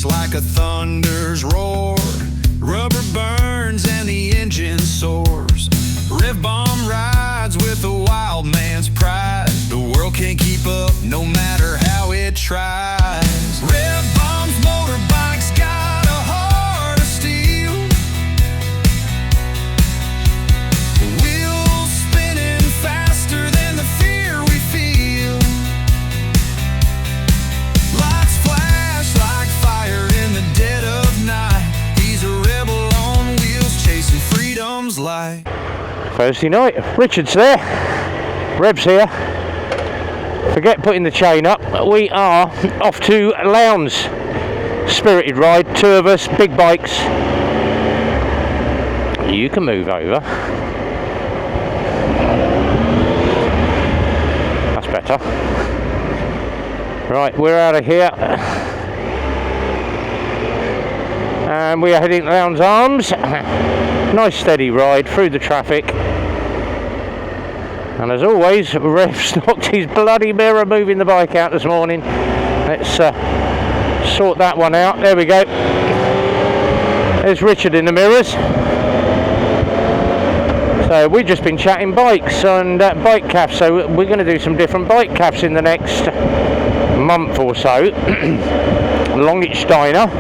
It's like a thunder's roar. Rubber burns and the engine soars. Rev bomb rides with a wild man's pride. The world can't keep up no matter how it tries. Rev bomb's motorbikes got a heart of steel. Wheels spinning faster than the fear we feel. Lights flash like fire in the dead of night. He's a rebel on wheels chasing freedom's light. Thursday night, Richard's there, Reb's here. Forget putting the chain up, we are off to Lowndes. Spirited ride, 2 of us, big bikes. You can move over. That's better. Right, we're out of here. And we are heading to Lowndes Arms. Nice steady ride through the traffic. And as always, Rev's knocked his bloody mirror moving the bike out this morning. Let's sort that one out. There we go. There's Richard in the mirrors. So we've just been chatting bikes and bike caps. So we're going to do some different bike caps in the next month or so. Longitch Dyna.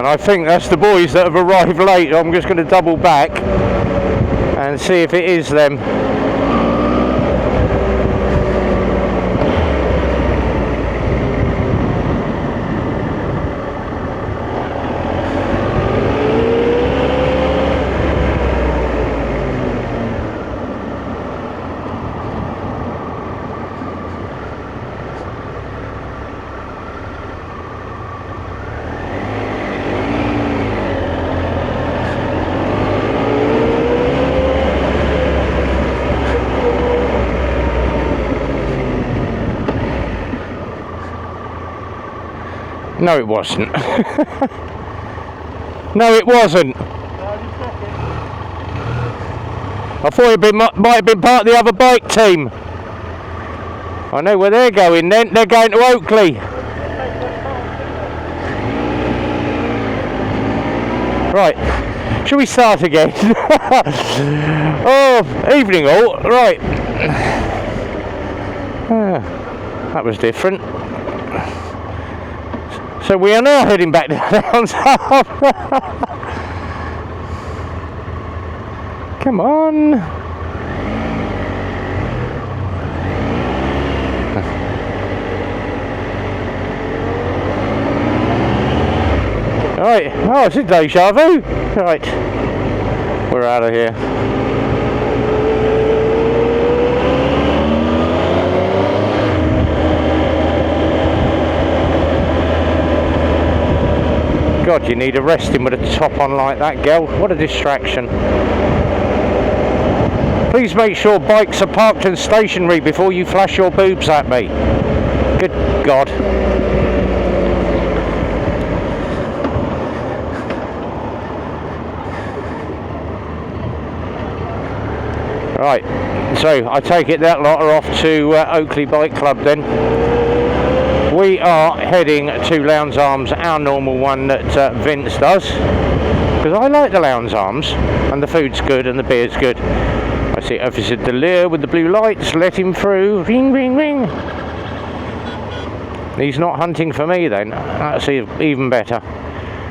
I think that's the boys that have arrived late. I'm just going to double back and see if it is them. No, it wasn't. No, it wasn't. I thought it might have been part of the other bike team. I know where they're going then. They're going to Oakley. Right. Shall we start again? Oh, evening all. Right. That was different. So we are now heading back to Lowndes. Come on. Right. Oh, it's a deja vu. Right. We're out of here. God, you need a resting with a top on like that, girl. What a distraction. Please make sure bikes are parked and stationary before you flash your boobs at me. Good God. Right, so I take it that lot are off to Oakley Bike Club then. We are heading to Lowndes Arms, our normal one that Vince does, because I like the Lowndes Arms, and the food's good and the beer's good. I see Officer Delir with the blue lights, let him through, ring ring ring. He's not hunting for me then, that's even better.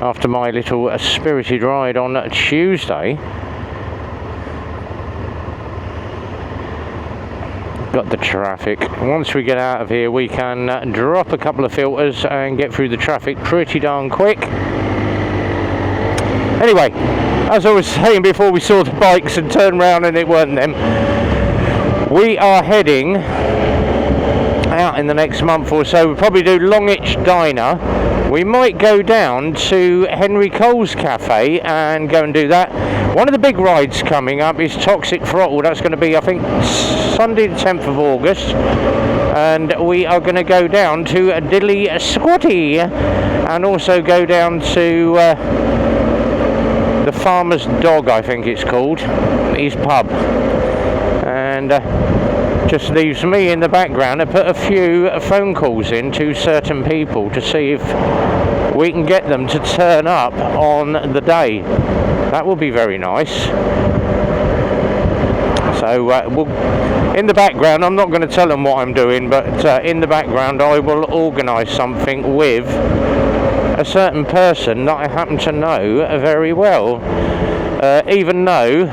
After my little spirited ride on Tuesday. Got the traffic. Once we get out of here we can drop a couple of filters and get through the traffic pretty darn quick. Anyway, as I was saying before we saw the bikes and turned around and it weren't them, we are heading out in the next month or so. We'll probably do Longitch Diner. We might go down to Henry Cole's Cafe and go and do that. One of the big rides coming up is Toxic Throttle. That's going to be, I think, Sunday the 10th of August. And we are going to go down to Diddley Squatty and also go down to the Farmer's Dog, I think it's called, his pub. And just leaves me in the background to put a few phone calls in to certain people to see if we can get them to turn up on the day. That will be very nice. So we'll, in the background, I'm not going to tell them what I'm doing, but in the background I will organise something with a certain person that I happen to know very well, even though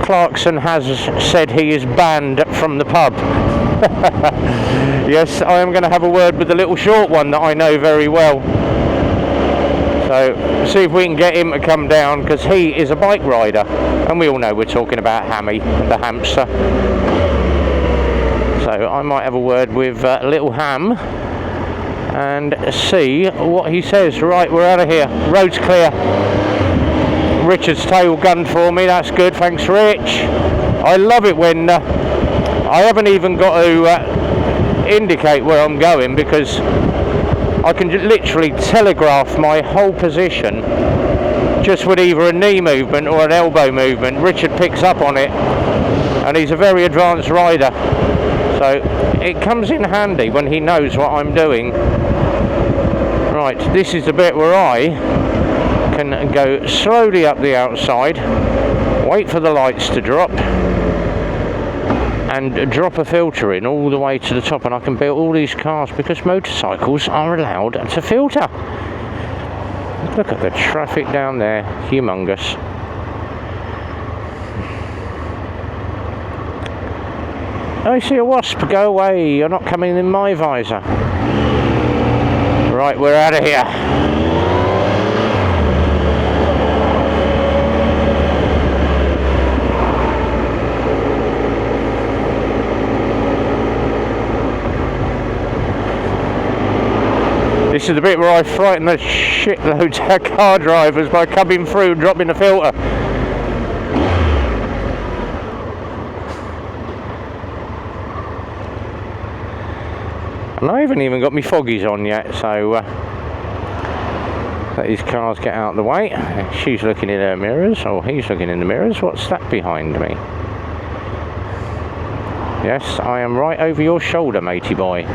Clarkson has said he is banned from the pub. Yes, I am going to have a word with the little short one that I know very well. So, see if we can get him to come down, because he is a bike rider. And we all know we're talking about Hammy, the hamster. So, I might have a word with little Ham and see what he says. Right, we're out of here. Road's clear. Richard's tail gunned for me, that's good, thanks Rich. I love it when I haven't even got to indicate where I'm going, because I can literally telegraph my whole position just with either a knee movement or an elbow movement. Richard picks up on it, and he's a very advanced rider, so it comes in handy when he knows what I'm doing. Right, this is the bit where I can go slowly up the outside, wait for the lights to drop, and drop a filter in all the way to the top, and I can build all these cars, because motorcycles are allowed to filter. Look at the traffic down there, humongous. I see a wasp, go away, you're not coming in my visor. Right, we're out of here. This is the bit where I frighten the shitloads of car drivers by coming through and dropping the filter. And I haven't even got my foggies on yet, so let these cars get out of the way. She's looking in her mirrors, or he's looking in the mirrors. What's that behind me? Yes, I am right over your shoulder, matey boy.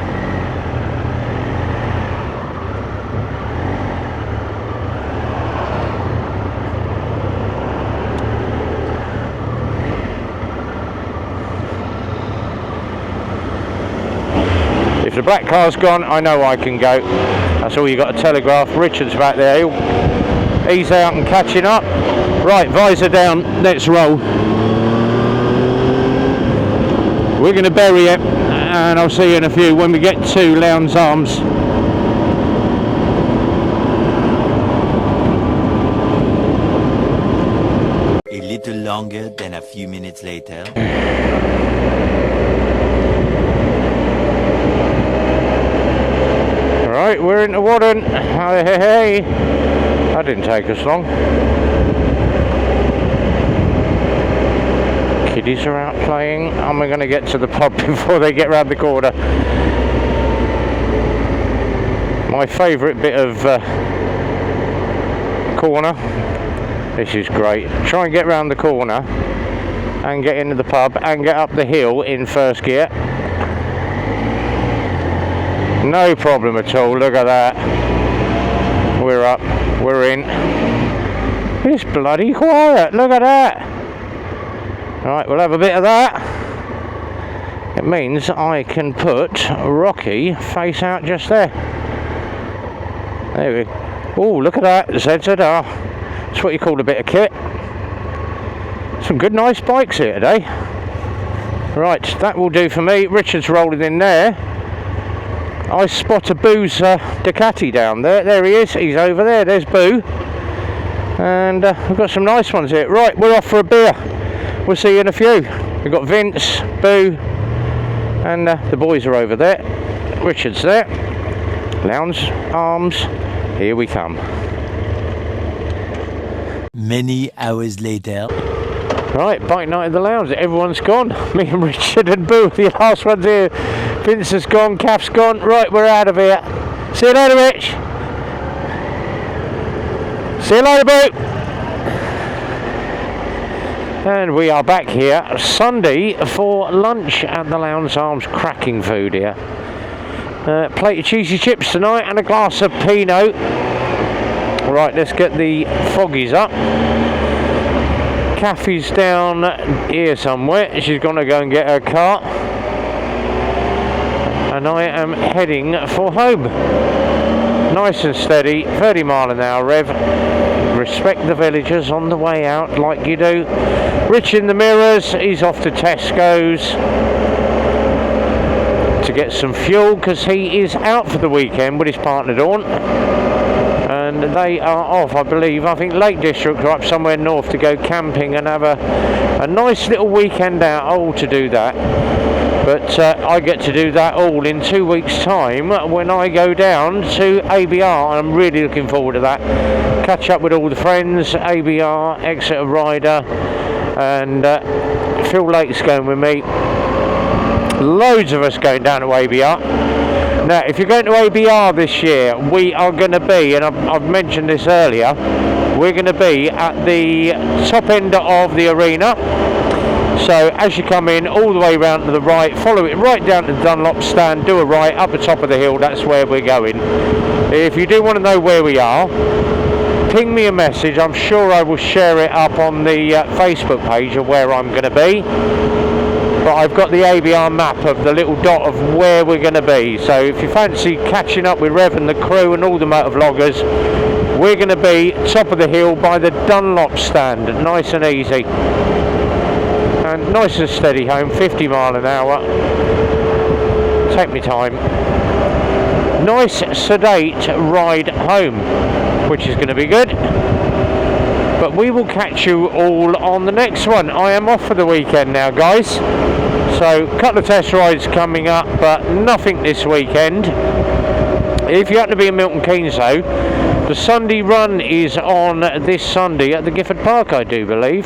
If the black car's gone, I know I can go. That's all you got to telegraph. Richard's back there. He's out and catching up. Right, visor down. Let's roll. We're going to bury it, and I'll see you in a few when we get to Lowndes Arms. A little longer than a few minutes later. Right, we're into Wadden. Hey, that didn't take us long. Kiddies are out playing, and we're going to get to the pub before they get round the corner. My favourite bit of corner. This is great. Try and get round the corner and get into the pub and get up the hill in first gear. No problem at all, look at that. We're up, we're in. It's bloody quiet, look at that. Right, we'll have a bit of that. It means I can put Rocky face out just there. There we go. Oh, look at that, Zedhead. That's what you call a bit of kit. Some good nice bikes here today. Right, that will do for me. Richard's rolling in there. I spot a Boo's Ducati down there. There he is. He's over there. There's Boo. And we've got some nice ones here. Right, we're off for a beer. We'll see you in a few. We've got Vince, Boo, and the boys are over there. Richard's there. Lowndes Arms, here we come. Many hours later. Right, bike night at the Lowndes. Everyone's gone. Me and Richard and Boo, the last ones here. Vince has gone, Kath's gone. Right, we're out of here. See you later, Rich. See you later, Boo. And we are back here Sunday for lunch at the Lowndes Arms. Cracking food here. Plate of cheesy chips tonight and a glass of Pinot. Right, let's get the foggies up. Kathy's down here somewhere. She's going to go and get her car. And I am heading for home. Nice and steady, 30 mile an hour rev. Respect the villagers on the way out like you do. Rich in the mirrors, he's off to Tesco's to get some fuel because he is out for the weekend with his partner Dawn. And they are off, I believe, I think Lake District are up somewhere north to go camping and have a nice little weekend out. All to do that. But I get to do that all in 2 weeks' time when I go down to ABR. I'm really looking forward to that. Catch up with all the friends, ABR, Exeter Rider, and Phil Lake's going with me. Loads of us going down to ABR. Now, if you're going to ABR this year, we are going to be, and I've mentioned this earlier, we're going to be at the top end of the arena. So as you come in, all the way round to the right, follow it right down to the Dunlop stand, do a right up the top of the hill, that's where we're going. If you do want to know where we are, ping me a message. I'm sure I will share it up on the Facebook page of where I'm going to be. But I've got the ABR map of the little dot of where we're going to be. So if you fancy catching up with Rev and the crew and all the motovloggers, we're going to be top of the hill by the Dunlop stand, nice and easy. And nice and steady home, 50 mile an hour. Take me time. Nice sedate ride home, which is going to be good. But we will catch you all on the next one. I am off for the weekend now, guys. So a couple of test rides coming up, but nothing this weekend. If you happen to be in Milton Keynes though, the Sunday run is on this Sunday at the Gifford Park, I do believe.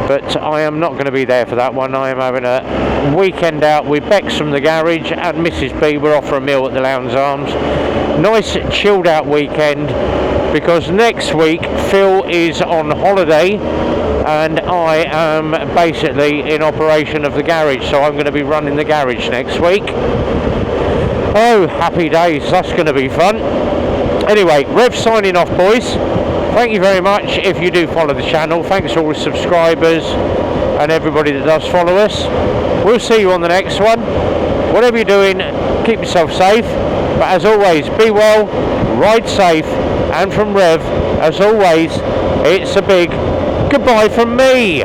But I am not going to be there for that one. I am having a weekend out with Bex from the garage and Mrs. B. We're off for a meal at the Lowndes Arms. Nice chilled out weekend, because next week Phil is on holiday and I am basically in operation of the garage, so I'm going to be running the garage next week. Oh, happy days, that's going to be fun. Anyway, Rev signing off, boys. Thank you very much if you do follow the channel. Thanks to all the subscribers and everybody that does follow us. We'll see you on the next one. Whatever you're doing, keep yourself safe. But as always, be well, ride safe, and from Rev, as always, it's a big goodbye from me.